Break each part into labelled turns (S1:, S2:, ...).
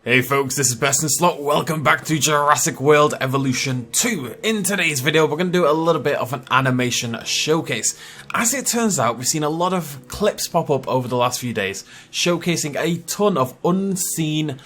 S1: Hey folks, this is BestInSlot. Welcome back to Jurassic World Evolution 2. In today's video, we're going to do a little bit of an animation showcase. As it turns out, we've seen a lot of clips pop up over the last few days, showcasing a ton of unseen,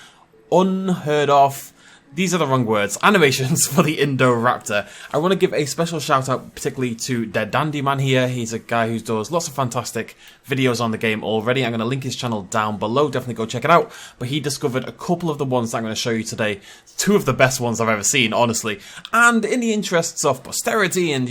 S1: unheard of, these are the wrong words, animations for the Indoraptor. I want to give a special shout out particularly to Dead Dandy Man here. He's a guy who does lots of fantastic videos on the game already. I'm going to link his channel down below, definitely go check it out. But he discovered a couple of the ones that I'm going to show you today. Two of the best ones I've ever seen, honestly. And in the interests of posterity and,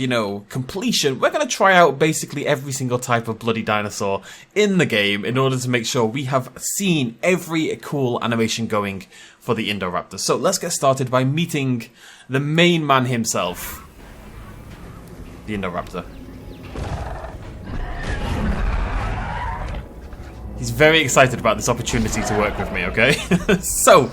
S1: completion, we're going to try out basically every single type of bloody dinosaur in the game in order to make sure we have seen every cool animation going for the Indoraptor. So let's get started by meeting the main man himself, the Indoraptor. He's very excited about this opportunity to work with me, okay? So,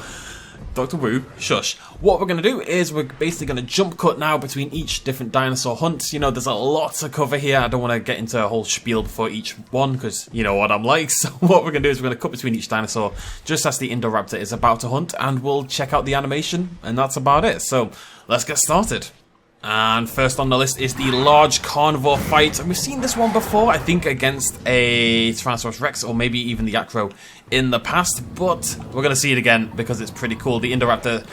S1: Dr. Wu, shush. What we're going to do is we're basically going to jump cut now between each different dinosaur hunt. There's a lot to cover here. I don't want to get into a whole spiel before each one because you know what I'm like. So what we're going to do is we're going to cut between each dinosaur just as the Indoraptor is about to hunt, and we'll check out the animation, and that's about it. So let's get started. And first on the list is the large carnivore fight. And we've seen this one before, I think against a Tyrannosaurus Rex or maybe even the Acro in the past. But we're going to see it again because it's pretty cool. The Indoraptor...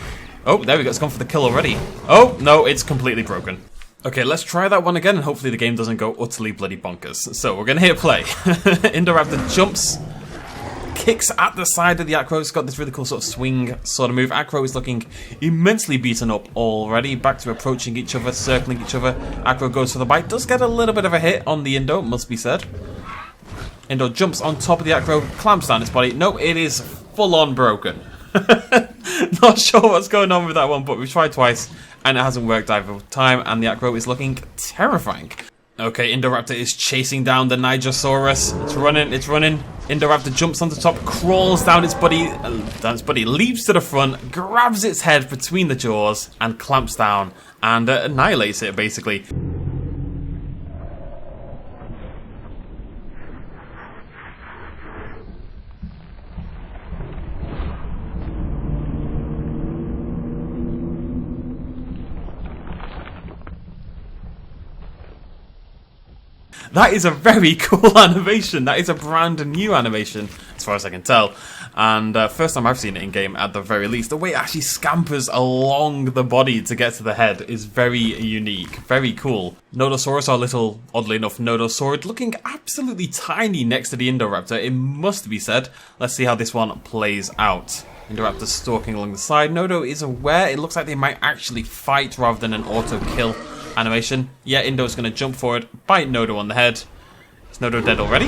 S1: Oh, there we go. It's gone for the kill already. Oh, no, it's completely broken. Okay, let's try that one again and hopefully the game doesn't go utterly bloody bonkers. So we're going to hit play. Indoraptor jumps, kicks at the side of the Acro. It's got this really cool sort of swing sort of move. Acro is looking immensely beaten up already. Back to approaching each other, circling each other. Acro goes for the bite. Does get a little bit of a hit on the Indo, must be said. Indo jumps on top of the Acro, clamps down its body. No, it is full on broken. Not sure what's going on with that one, but we've tried twice and it hasn't worked either time, and the Acro is looking terrifying. Okay, Indoraptor is chasing down the Nigersaurus. It's running. Indoraptor jumps on the top, crawls down its body, leaps to the front, grabs its head between the jaws, and clamps down and annihilates it, basically. That is a very cool animation. That is a brand new animation, as far as I can tell. And first time I've seen it in game, at the very least. The way it actually scampers along the body to get to the head is very unique, very cool. Nodosaurus, our little, oddly enough, Nodosaurid, looking absolutely tiny next to the Indoraptor, it must be said. Let's see how this one plays out. Indoraptor stalking along the side. Nodo is aware. It looks like they might actually fight rather than an auto-kill animation. Yeah, Indo's going to jump forward, bite Nodo on the head. Is Nodo dead already?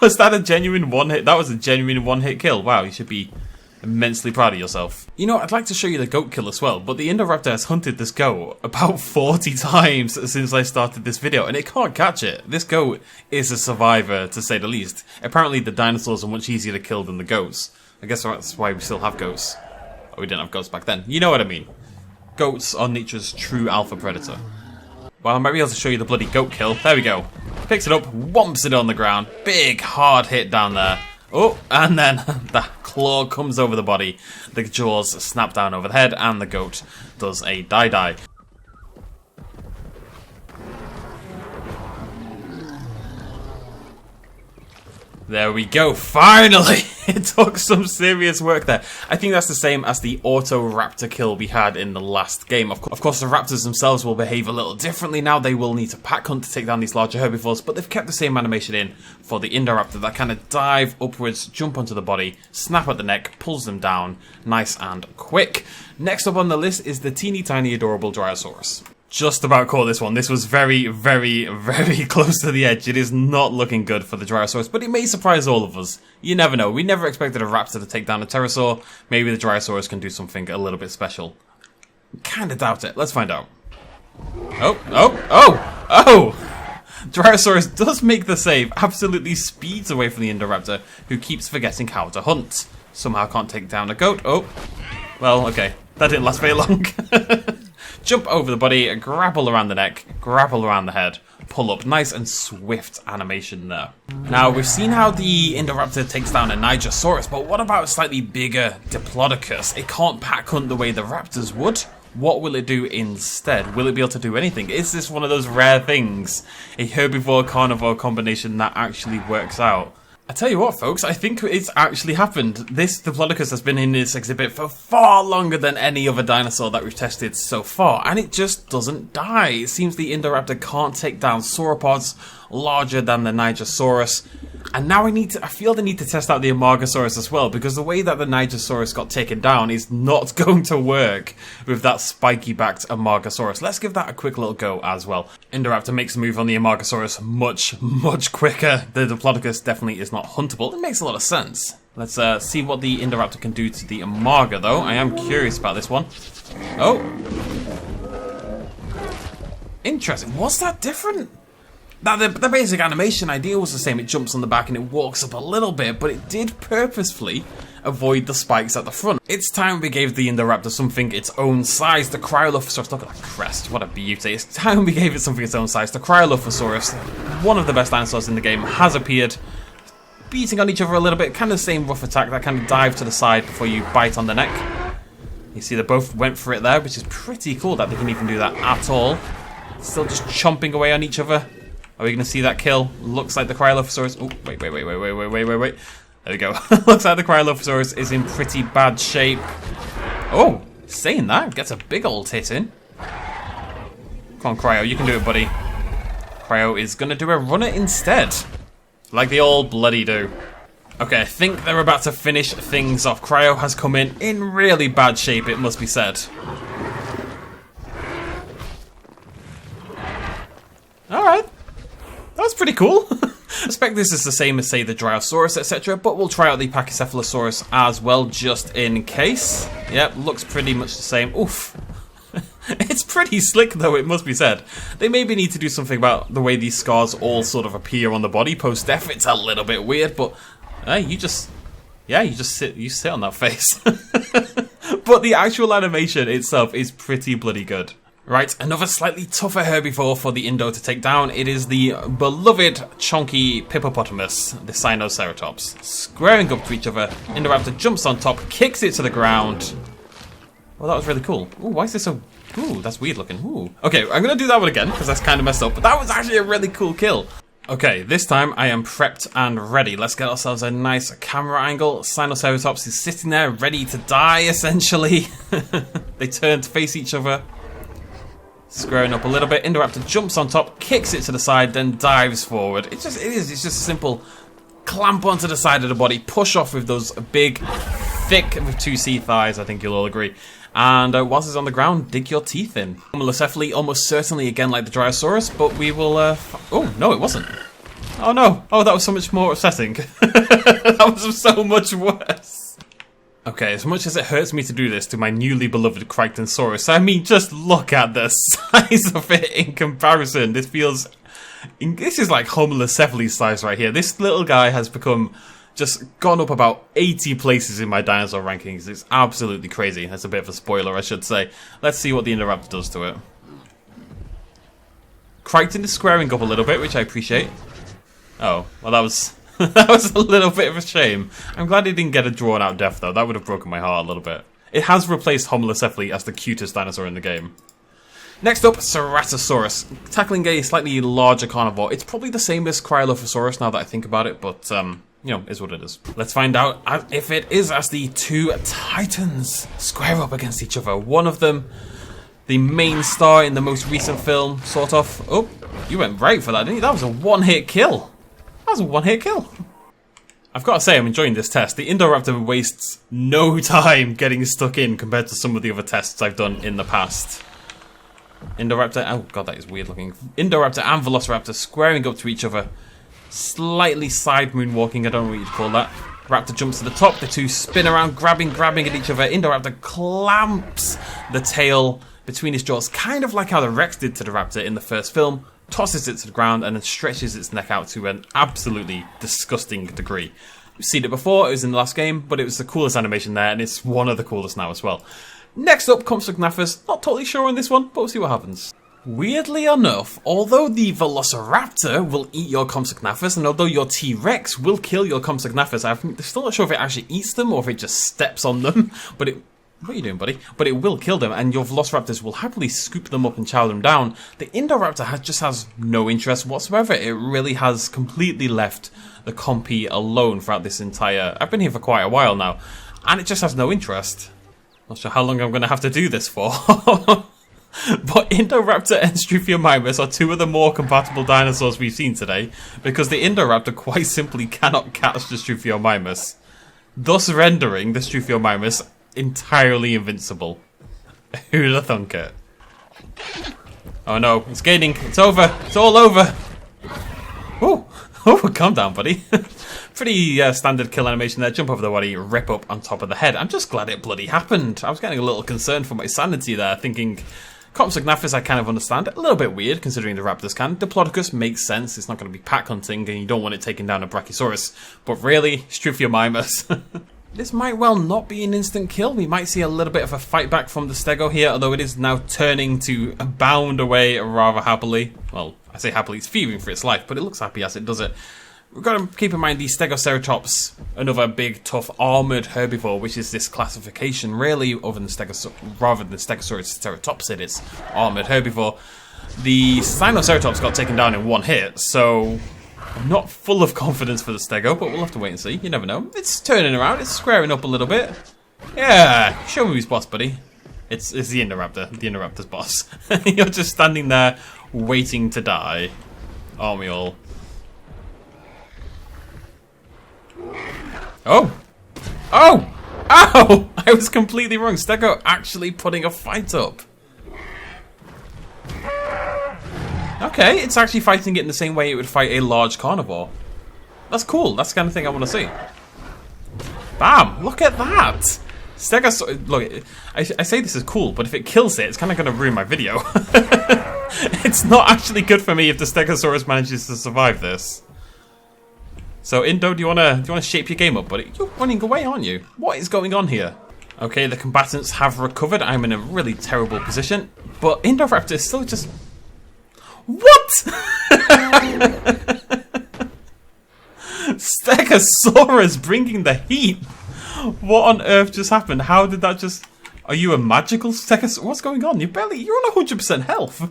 S1: Was that a genuine one-hit? That was a genuine one-hit kill. Wow, you should be immensely proud of yourself. I'd like to show you the goat kill as well, but the Indoraptor has hunted this goat about 40 times since I started this video, and it can't catch it. This goat is a survivor, to say the least. Apparently the dinosaurs are much easier to kill than the goats. I guess that's why we still have goats. Oh, we didn't have goats back then. You know what I mean. Goats are nature's true alpha predator. Well, I might be able to show you the bloody goat kill. There we go. Picks it up, whomps it on the ground. Big, hard hit down there. Oh, and then the claw comes over the body. The jaws snap down over the head, and the goat does a die-die. There we go, finally! It took some serious work there. I think that's the same as the auto-raptor kill we had in the last game. Of course, the raptors themselves will behave a little differently now. They will need to pack hunt to take down these larger herbivores, but they've kept the same animation in for the Indoraptor. That kind of dive upwards, jump onto the body, snap at the neck, pulls them down, nice and quick. Next up on the list is the teeny tiny adorable Dryosaurus. Just about caught this one. This was very, very, very close to the edge. It is not looking good for the Dryosaurus, but it may surprise all of us. You never know. We never expected a raptor to take down a pterosaur. Maybe the Dryosaurus can do something a little bit special. Kinda doubt it. Let's find out. Oh! Dryosaurus does make the save. Absolutely speeds away from the Indoraptor, who keeps forgetting how to hunt. Somehow can't take down a goat. Oh. Well, okay. That didn't last very long. Jump over the body, grapple around the neck, grapple around the head, pull up. Nice and swift animation there. Now, we've seen how the Indoraptor takes down a Nigersaurus, but what about a slightly bigger Diplodocus? It can't pack hunt the way the raptors would. What will it do instead? Will it be able to do anything? Is this one of those rare things? A herbivore-carnivore combination that actually works out? I tell you what, folks, I think it's actually happened. This Diplodocus has been in this exhibit for far longer than any other dinosaur that we've tested so far, and it just doesn't die. It seems the Indoraptor can't take down sauropods larger than the Nigersaurus. And now I feel the need to test out the Amargasaurus as well, because the way that the Nigersaurus got taken down is not going to work with that spiky-backed Amargasaurus. Let's give that a quick little go as well. Indoraptor makes a move on the Amargasaurus much quicker. The Diplodocus definitely is not huntable. It makes a lot of sense. Let's see what the Indoraptor can do to the Amarga, though. I am curious about this one. Oh. Interesting. Was that different? Now, the basic animation idea was the same. It jumps on the back and it walks up a little bit, but it did purposefully avoid the spikes at the front. It's time we gave the Indoraptor something its own size. The Cryolophosaurus, look at that crest, what a beauty. It's time we gave it something its own size. The Cryolophosaurus, one of the best dinosaurs in the game, has appeared, beating on each other a little bit. Kind of the same rough attack, that kind of dive to the side before you bite on the neck. You see they both went for it there, which is pretty cool that they can even do that at all. Still just chomping away on each other. Are we going to see that kill? Looks like the Cryolophosaurus... Oh, wait. There we go. Looks like the Cryolophosaurus is in pretty bad shape. Oh, saying that, gets a big old hit in. Come on, Cryo, you can do it, buddy. Cryo is going to do a runner instead. Like they all bloody do. Okay, I think they're about to finish things off. Cryo has come in really bad shape, it must be said. Alright. That was pretty cool. I expect this is the same as, say, the Dryosaurus, etc., but we'll try out the Pachycephalosaurus as well, just in case. Yep, looks pretty much the same. Oof. It's pretty slick, though, it must be said. They maybe need to do something about the way these scars all sort of appear on the body post-death. It's a little bit weird, but you sit on that face. But the actual animation itself is pretty bloody good. Right, another slightly tougher herbivore for the Indo to take down. It is the beloved chunky Pippopotamus, the Sinoceratops. Squaring up to each other, Indoraptor jumps on top, kicks it to the ground. Well, that was really cool. Ooh, why is this so... Ooh, that's weird looking. Ooh. Okay, I'm going to do that one again, because that's kind of messed up. But that was actually a really cool kill. Okay, this time I am prepped and ready. Let's get ourselves a nice camera angle. Sinoceratops is sitting there, ready to die, essentially. They turn to face each other. Squaring up a little bit, Indoraptor jumps on top, kicks it to the side, then dives forward. It's just a simple clamp onto the side of the body, push off with those big, thick, with 2C thighs, I think you'll all agree. And whilst it's on the ground, dig your teeth in. Homilocephaly, almost certainly again like the Dryosaurus, but we will, oh, no, it wasn't. Oh no, oh, that was so much more upsetting. That was so much worse. Okay, as much as it hurts me to do this to my newly beloved Crichtonsaurus, I mean, just look at the size of it in comparison. This is like Homilocephaly size right here. This little guy has just gone up about 80 places in my dinosaur rankings. It's absolutely crazy. That's a bit of a spoiler, I should say. Let's see what the Indoraptor does to it. Crichton is squaring up a little bit, which I appreciate. Oh, well that was... that was a little bit of a shame. I'm glad he didn't get a drawn-out death, though. That would have broken my heart a little bit. It has replaced Homilocephaly as the cutest dinosaur in the game. Next up, Ceratosaurus. Tackling a slightly larger carnivore. It's probably the same as Cryolophosaurus now that I think about it, but, you know, is what it is. Let's find out if it is as the two titans square up against each other. One of them, the main star in the most recent film, sort of. Oh, you went right for that, didn't you? That was a one-hit kill. That was a one-hit kill. I've got to say, I'm enjoying this test. The Indoraptor wastes no time getting stuck in compared to some of the other tests I've done in the past. Indoraptor, oh god, that is weird looking. Indoraptor and Velociraptor squaring up to each other. Slightly side moonwalking, I don't know what you'd call that. Raptor jumps to the top, the two spin around, grabbing at each other. Indoraptor clamps the tail between his jaws, kind of like how the Rex did to the Raptor in the first film. Tosses it to the ground and then stretches its neck out to an absolutely disgusting degree. We've seen it before, it was in the last game, but it was the coolest animation there, and it's one of the coolest now as well. Next up comes Gnathus. Not totally sure on this one, but we'll see what happens. Weirdly enough, although the Velociraptor will eat your Compsognathus, and although your T-Rex will kill your Compsognathus, I'm still not sure if it actually eats them or if it just steps on them, but it... What are you doing, buddy? But it will kill them, and your Velociraptors will happily scoop them up and chow them down. The Indoraptor just has no interest whatsoever. It really has completely left the compy alone throughout this entire... I've been here for quite a while now, and it just has no interest. Not sure how long I'm going to have to do this for. But Indoraptor and Struthiomimus are two of the more compatible dinosaurs we've seen today, because the Indoraptor quite simply cannot catch the Struthiomimus, thus rendering the Struthiomimus entirely invincible. Who'd have thunk it? Oh no, it's gaining. It's over. It's all over. Oh, calm down, buddy. Pretty standard kill animation there. Jump over the body, rip up on top of the head. I'm just glad it bloody happened. I was getting a little concerned for my sanity there, thinking... Compsognathus I kind of understand. A little bit weird, considering the raptors can. Diplodocus makes sense. It's not going to be pack hunting, and you don't want it taking down a Brachiosaurus. But really, Struthiomimus. This might well not be an instant kill. We might see a little bit of a fight back from the Stego here, although it is now turning to bound away rather happily. Well, I say happily, it's fearing for its life, but it looks happy as it does it. We've got to keep in mind the Stegoceratops, another big, tough, armoured herbivore, which is this classification, really, rather than Stegosaurus ceratopsid, it's armoured herbivore. The Sinoceratops got taken down in one hit, so I'm not full of confidence for the Stego, but we'll have to wait and see. You never know. It's turning around, it's squaring up a little bit. Yeah, show me who's boss, buddy. It's the Indoraptor's boss. You're just standing there, waiting to die. Aren't we all? Oh! Oh! Ow! I was completely wrong. Stego actually putting a fight up. Okay, it's actually fighting it in the same way it would fight a large carnivore. That's cool. That's the kind of thing I want to see. Bam! Look at that! Stegosaurus... Look, I say this is cool, but if it kills it, it's kind of going to ruin my video. It's not actually good for me if the Stegosaurus manages to survive this. So, Indo, do you wanna shape your game up, buddy? You're running away, aren't you? What is going on here? Okay, the combatants have recovered. I'm in a really terrible position, but Indoraptor is still just... What? Stegosaurus bringing the heat. What on earth just happened? How did that just... Are you a magical Stegosaurus? What's going on? You're on 100% health.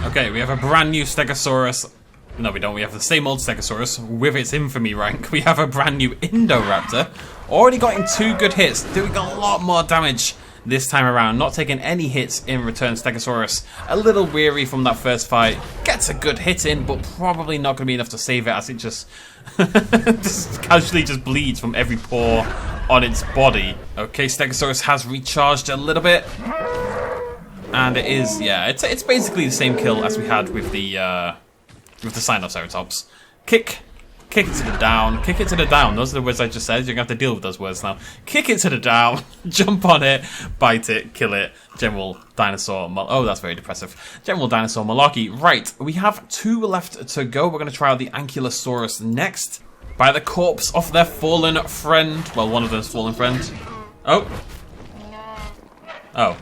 S1: Okay, we have a brand new Stegosaurus. No, we don't. We have the same old Stegosaurus with its infamy rank. We have a brand new Indoraptor. Already gotten 2 good hits, doing a lot more damage this time around. Not taking any hits in return. Stegosaurus a little weary from that first fight. Gets a good hit in, but probably not going to be enough to save it as it just, just casually just bleeds from every pore on its body. Okay, Stegosaurus has recharged a little bit. And it is, yeah, it's basically the same kill as we had with the Sinoceratops. Kick it to the down, kick it to the down. Those are the words I just said. You're going to have to deal with those words now. Kick it to the down, jump on it, bite it, kill it. General dinosaur, oh, that's very depressive. General dinosaur malarkey. Right, we have 2 left to go. We're going to try out the Ankylosaurus next. By the corpse of their fallen friend. Well, one of them's fallen friend. Oh. Oh.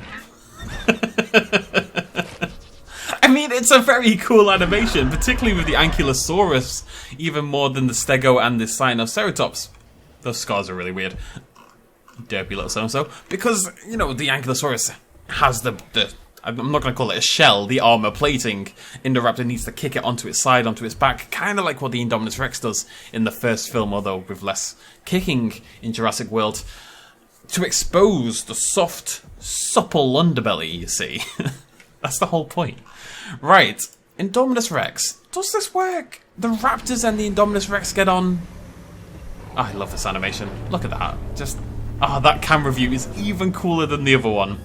S1: I mean, it's a very cool animation, particularly with the Ankylosaurus, even more than the Stego and the Sinoceratops. Those scars are really weird. Derpy little so-and-so. Because, you know, the Ankylosaurus has the I'm not going to call it a shell, the armor plating. Indoraptor needs to kick it onto its side, onto its back, kind of like what the Indominus Rex does in the first film, although with less kicking in Jurassic World, to expose the soft, supple underbelly, you see. That's the whole point. Right, Indominus Rex. Does this work? The raptors and the Indominus Rex get on. Oh, I love this animation. Look at that. Just, that camera view is even cooler than the other one.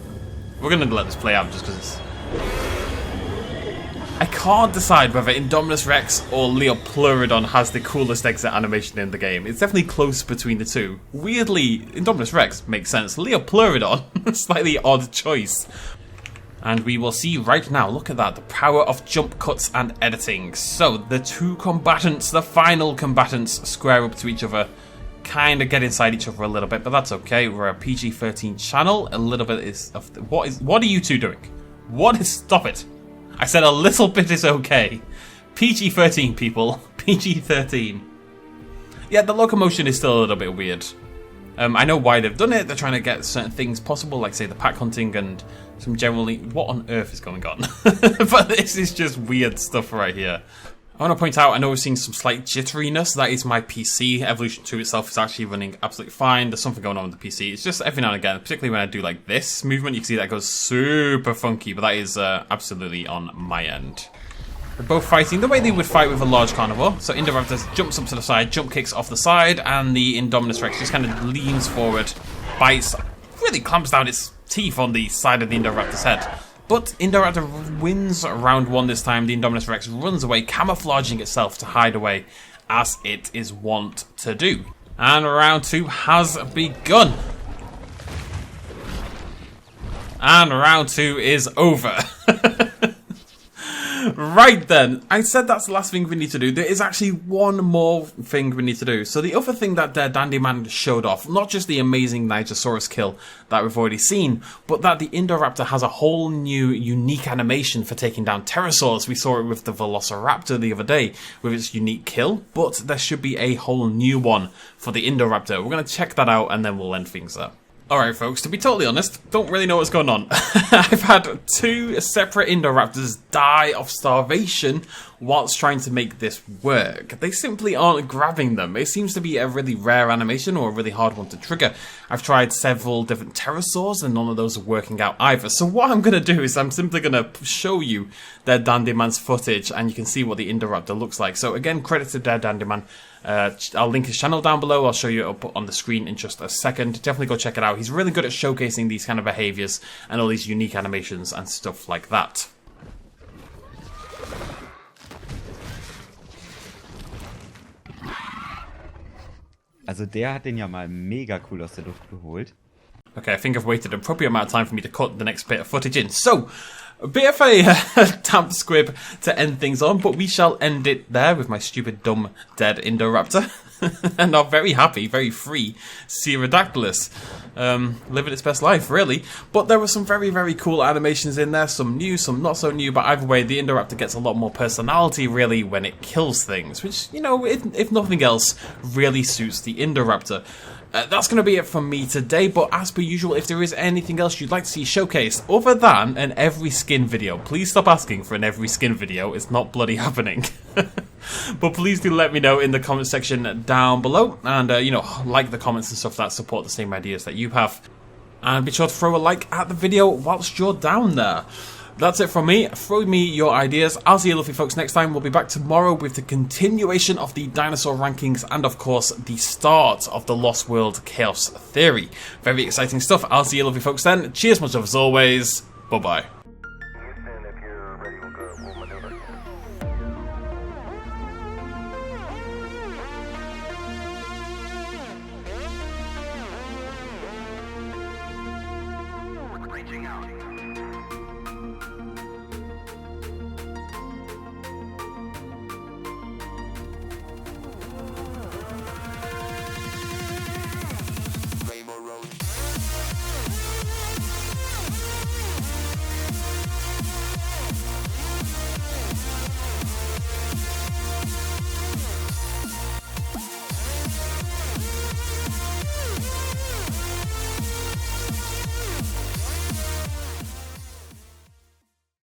S1: We're going to let this play out just because it's... I can't decide whether Indominus Rex or Leopleurodon has the coolest exit animation in the game. It's definitely close between the two. Weirdly, Indominus Rex makes sense. Leopleurodon, slightly odd choice. And we will see right now, look at that, the power of jump cuts and editing. So, the 2 combatants, the final combatants, square up to each other. Kind of get inside each other a little bit, but that's okay. We're a PG-13 channel. A little bit is of... What are you 2 doing? Stop it. I said a little bit is okay. PG-13, people. PG-13. Yeah, the locomotion is still a little bit weird. I know why they've done it. They're trying to get certain things possible, like, say, the pack hunting and some generally... What on earth is going on? But this is just weird stuff right here. I want to point out, I know we're seeing some slight jitteriness. That is my PC. Evolution 2 itself is actually running absolutely fine. There's something going on with the PC. It's just every now and again, particularly when I do like this movement, you can see that goes super funky, but that is absolutely on my end. They're both fighting the way they would fight with a large carnivore. So Indoraptor jumps up to the side, jump kicks off the side, and the Indominus Rex just kind of leans forward, bites, really clamps down its teeth on the side of the Indoraptor's head. But Indoraptor wins round 1 this time. The Indominus Rex runs away, camouflaging itself to hide away, as it is wont to do. And round 2 has begun. And round 2 is over. Right then, I said that's the last thing we need to do. There is actually one more thing we need to do. So the other thing that Dandy Man showed off, not just the amazing Dryosaurus kill that we've already seen, but that the Indoraptor has a whole new unique animation for taking down pterosaurs. We saw it with the Velociraptor the other day with its unique kill, but there should be a whole new one for the Indoraptor. We're going to check that out and then we'll end things up. Alright folks, to be totally honest, don't really know what's going on. I've had 2 separate Indoraptors die of starvation whilst trying to make this work. They simply aren't grabbing them. It seems to be a really rare animation or a really hard one to trigger. I've tried several different pterosaurs and none of those are working out either. So what I'm going to do is I'm simply going to show you their Dandy Man's footage and you can see what the Indoraptor looks like. So again, credit to Dandy Man. I'll link his channel down below. I'll show you it up on the screen in just a second. Definitely go check it out. He's really good at showcasing these kind of behaviors and all these unique animations and stuff like that.
S2: Also der hat den ja mal mega cool aus der Luft geholt.
S1: Okay, I think I've waited an appropriate amount of time for me to cut the next bit of footage in. So, a bit of a damp squib to end things on, but we shall end it there with my stupid, dumb, dead Indoraptor. And our very happy, very free Ceratosaurus. Living its best life, really. But there were some very, very cool animations in there. Some new, some not so new. But either way, the Indoraptor gets a lot more personality, really, when it kills things. Which, you know, if nothing else, really suits the Indoraptor. That's going to be it from me today, but as per usual, if there is anything else you'd like to see showcased other than an every skin video, please stop asking for an every skin video. It's not bloody happening. But please do let me know in the comment section down below, and you know, like the comments and stuff that support the same ideas that you have. And be sure to throw a like at the video whilst you're down there. That's it from me. Throw me your ideas. I'll see you lovely folks next time. We'll be back tomorrow with the continuation of the dinosaur rankings and of course the start of the Lost World Chaos Theory. Very exciting stuff. I'll see you lovely folks then. Cheers much love as always. Bye bye.
S3: Reaching out.